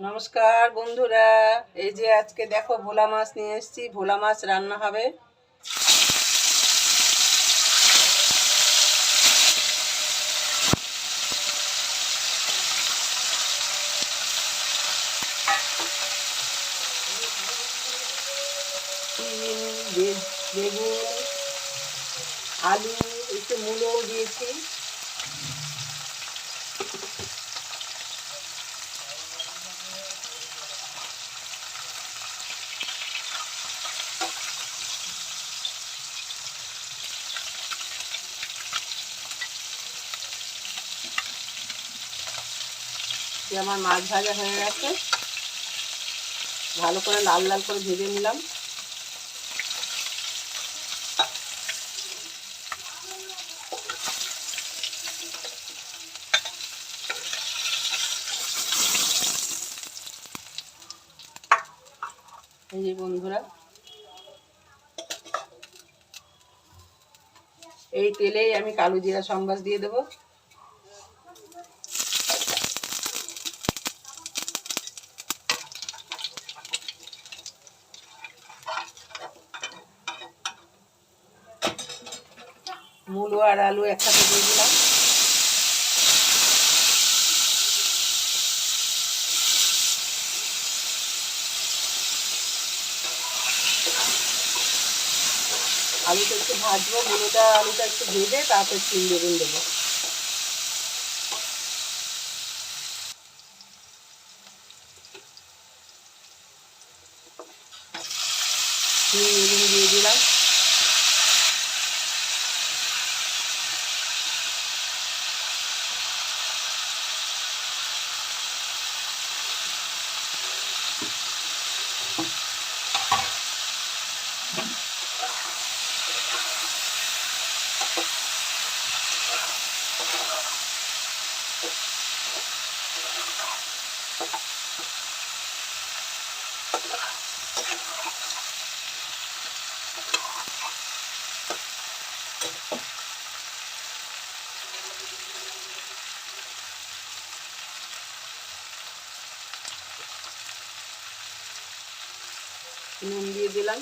নমস্কার বন্ধুরা, এই যে আজকে দেখো ভোলা মাছ নিয়ে এসেছি। ভোলা মাছ রান্না হবে। বেগুন, আলু, একটু মূলো দিয়েছি। আমার মাছ ভাজা হয়ে গেছে, ভালো করে লাল লাল করে ভেজে নিলাম। এই যে বন্ধুরা, এই তেলেই আমি কালো জিরা সম্বাস দিয়ে দেবো। মূলো আর আলু একসাথে দিয়ে দিলাম। আলুটা একটু ভাজবো, আলুটা একটু ভেজে তারপর চিনি বেগুন দেবো। চিনি বেগুন দিয়ে দিলাম। নুন দিয়ে দিলাম।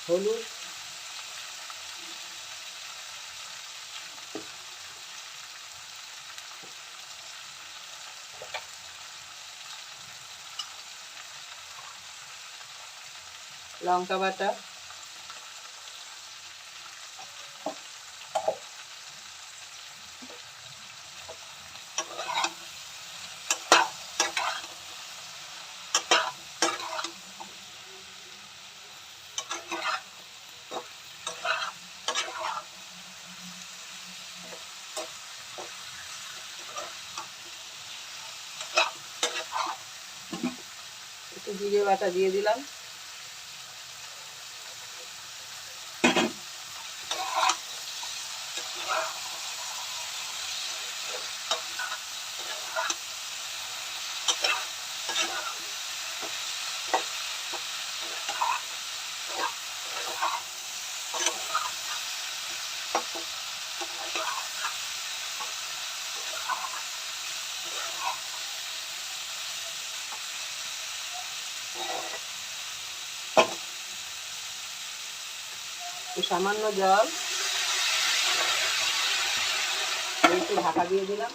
হলুদ, লঙ্কা বাটা, একটু জিরে বাটা দিয়ে দিলাম। সামান্য জল, একটু ঢাকা দিয়ে দিলাম।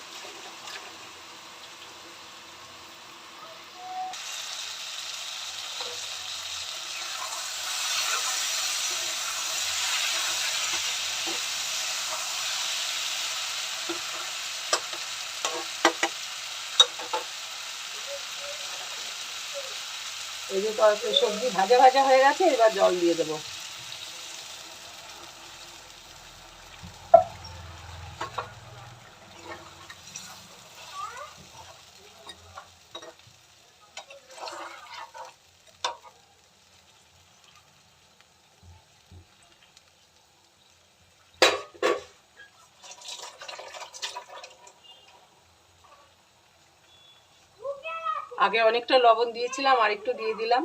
এই যে সবজি ভাজা ভাজা হয়ে গেছে, এবার জল দিয়ে দেবো। আগে অনেকটা লবণ দিয়েছিলাম, আর একটু দিয়ে দিলাম।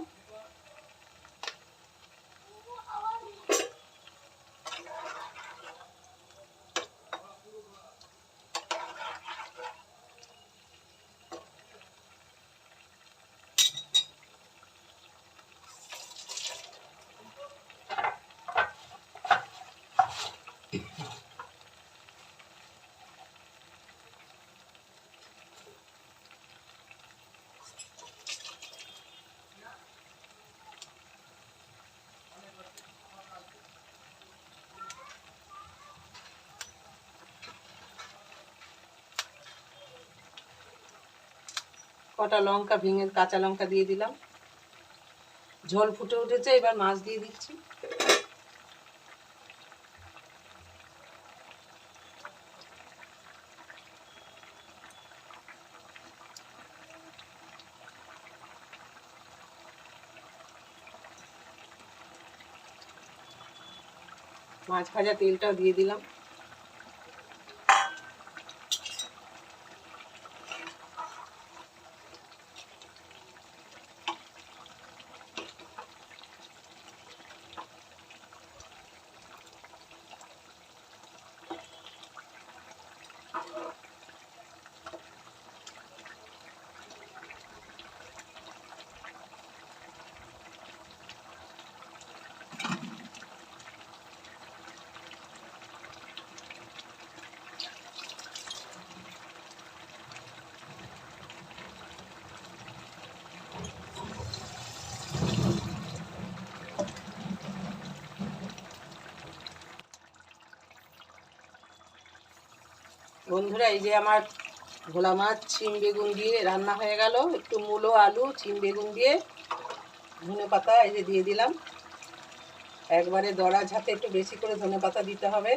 কটা লঙ্কা ভেঙে কাঁচা লঙ্কা দিয়ে দিলাম। ঝোল ফুটে উঠেছে, এবার মাছ দিয়ে দিচ্ছি। মাছ ভাজা তেলটাও দিয়ে দিলাম। বন্ধুরা, এই যে আমার ভোলা মাছ শিম বেগুন দিয়ে রান্না হয়ে গেল। একটু মূলো, আলু, শিম বেগুন দিয়ে ধনে পাতা এই যে দিয়ে দিলাম। একবারে দড়া ঝাঁতে একটু বেশি করে ধনে পাতা দিতে হবে।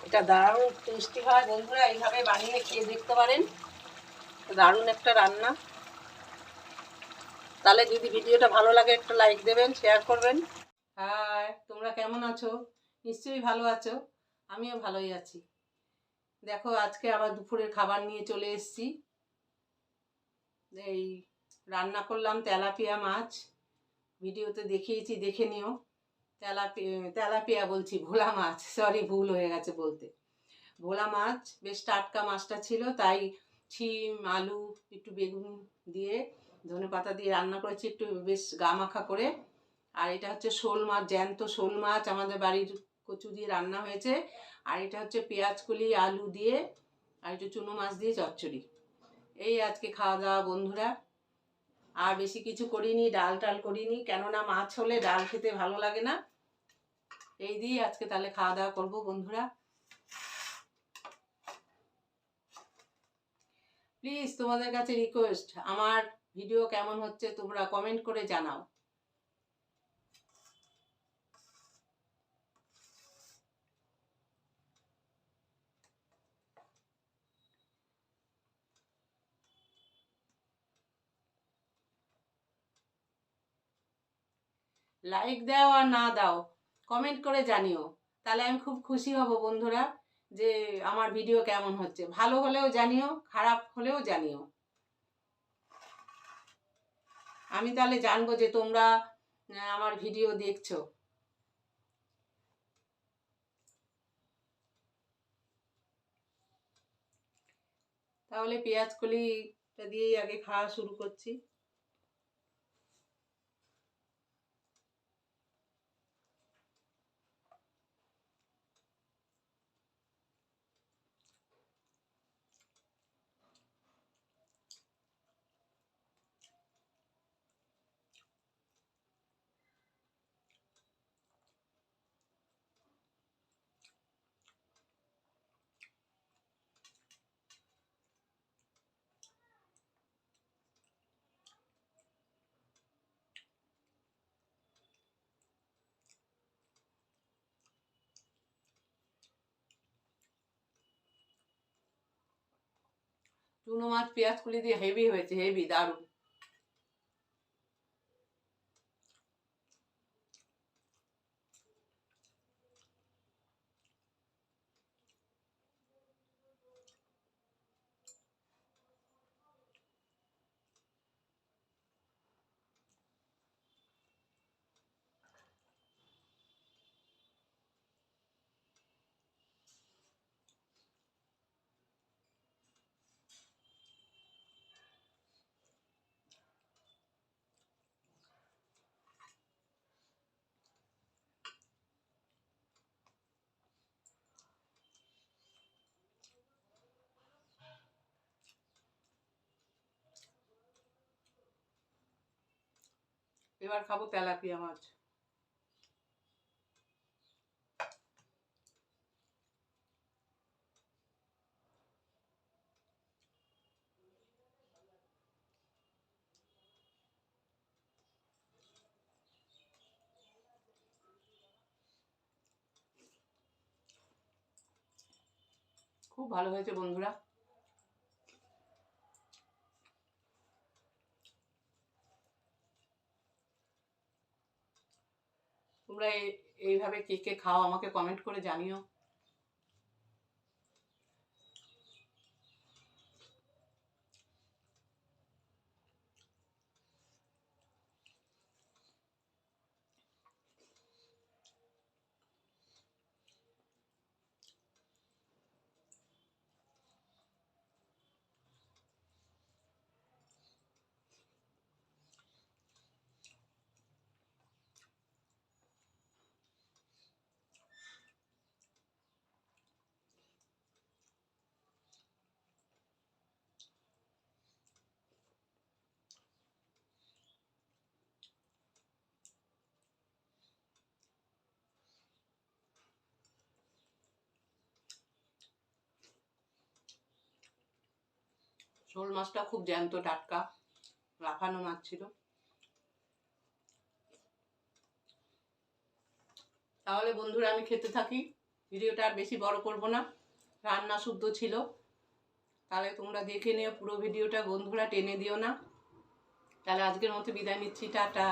এটা দারুণ টেস্টি হয় বন্ধুরা, এইভাবে বানিয়ে খেয়ে দেখতে পারেন। দারুণ একটা রান্না। তাহলে যদি ভিডিওটা ভালো লাগে একটা লাইক দেবেন, শেয়ার করবেন। হাই, তোমরা কেমন আছো? নিশ্চয়ই ভালো আছো। আমিও ভালোই আছি। দেখো, আজকে আবার দুপুরের খাবার নিয়ে চলে এসেছি। এই রান্না করলাম তেলাপিয়া মাছ। ভিডিওতে দেখিয়েছি, দেখে নিও। তেলাপিয়া বলছি, ভোলা মাছ, সরি ভুল হয়ে গেছে বলতে। ভোলা মাছ বেশ টাটকা মাছটা ছিল, তাই শিম, আলু, একটু বেগুন দিয়ে ধনে পাতা দিয়ে রান্না করেছি, একটু বেশ গা মাখা করে। আর এটা হচ্ছে শোল মাছ, জ্যান্ত শোল মাছ, আমাদের বাড়ির কচু দিয়ে রান্না হয়েছে। আর এটা হচ্ছে পেঁয়াজ কলি, আলু দিয়ে আর একটু চুনো মাছ দিয়ে চচ্চড়ি। এই আজকে খাওয়া দাওয়া বন্ধুরা। আর বেশি কিছু করিনি, ডাল টাল করিনি, কেননা মাছ হলে ডাল খেতে ভালো লাগে না। এই দিয়ে আজকে তাহলে খাওয়া দাওয়া করবো বন্ধুরা। প্লিজ তোমাদের কাছে রিকোয়েস্ট, আমার ভিডিও কেমন হচ্ছে তোমরা কমেন্ট করে জানাও। লাইক দাও আর না দাও, কমেন্ট করে জানিও। তাহলে আমি খুব খুশি হব বন্ধুরা, যে আমার ভিডিও কেমন হচ্ছে। ভালো হলেও জানিও, খারাপ হলেও জানিও। আমি তাহলে জানবো যে তোমরা আমার ভিডিও দেখছো। তাহলে পেঁয়াজ কলিটা দিয়েই আগে খাওয়া শুরু করছি। চুনো মাছ পেঁয়াজ কলি দিয়ে হেভি হয়েছে, হেভি দারুণ। এবার খাবো তেলাপিয়া মাছ। খুব ভালো হয়েছে বন্ধুরা। তোমরা এইভাবে কে কে খাও আমাকে কমেন্ট করে জানিও। শোল মাছটা খুব জ্যান্ত টাটকা, লাফানো মাছ ছিল। তাহলে বন্ধুরা আমি খেতে থাকি, ভিডিওটা আর বেশি বড় করব না, রান্না শুদ্ধ ছিল। তাহলে তোমরা দেখে নিও পুরো ভিডিওটা বন্ধুরা, টেনে দিও না। তাহলে আজকের মতো বিদায় নিচ্ছি, টাটা।